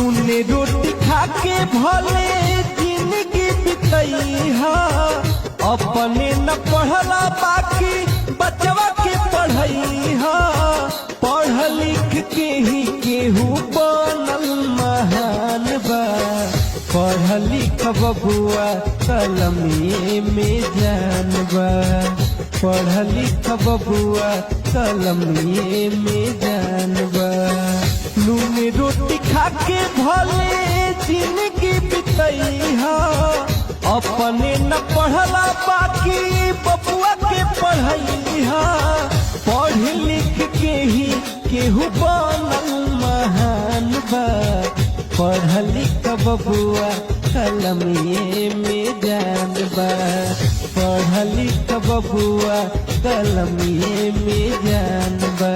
नूने रोटी खा के भले जिंदगी बितैहा, अपने न पढ़ला बाकी बचवा के पढ़ैहा। पढ़ लिख के ही केहू बनल महान बा, पढ़ लिख बबुआ कलमिए में जान बा। पढ़ लिख बबुआ कलमिए में जान बा। नून रोटी खा के भले जिंदगी बितैहा, अपने न पढ़ला बाकी बबुआ के पढ़ैहा। पढ़ लिख के ही केहू बनल महान बा, पढ़ लिख बबुआ कलमिए में जान बा। पढ़ लिख बबुआ कलमिए में जान बा।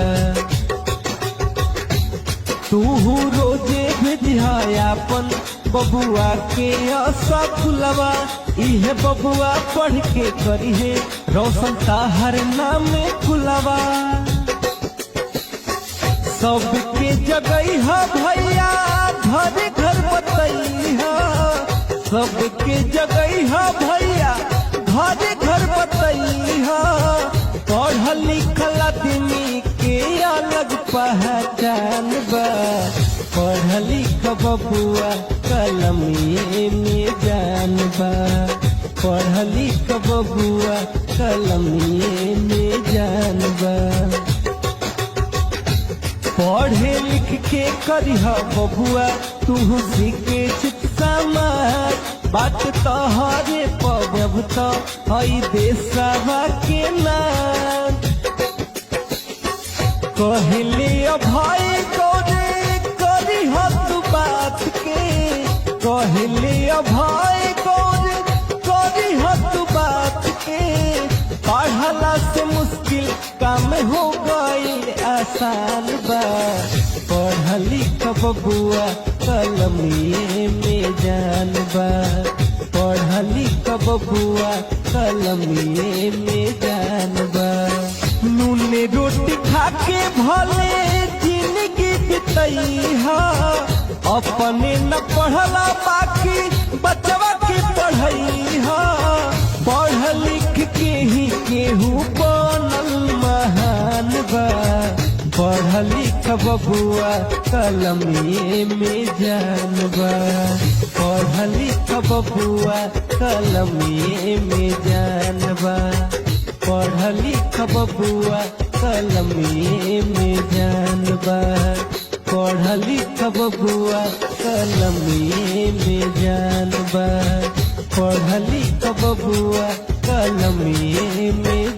तू रोजे भेजियापन बबुआ के स्कूलवा, इहे बबुआ पढ़ के करी है रोशन ताहर नाम खुलवा। सबके जगह भैया घर घर बतैहा, सबके जगह भैया घर घर बतैहा। पढ़ लिखल आदमी के अलग पहचान बा, पढ़ लिख बबुआ कलमिए में जान बा। पढ़ लिख बबुआ कलमिए में जान बा। पढ़े लिख के करिह बबुआ तू सीखे शिक्षा मार। बात तोहरे पब तो हई देशवा के नाम। कहले भाई तोरे करिह तू बात के, कहले भाई तोरे करिह तू बात के। पढ़ला से मुश्किल काम हो गई आसान बा, पढ़ लिख बबुआ कलमिए में जान बा। पढ़ लिख बबुआ कलमिए में जान बा। नूने रोटी खा के भले जिंदगी बितैहा, अपने न पढ़ला बाकी बचवा के पढ़ैहा। पढ़ लिख के ही केहू बनल महान बा, पढ़ लिख बबुआ कलमिए में जान बा। पढ़ लिख बबुआ कलमिए में जान बा। पढ़ लिख बबुआ कलमिए में जान बा। पढ़ लिख बबुआ कलमिए में जान बा। पढ़ लिख बबुआ कलमिए में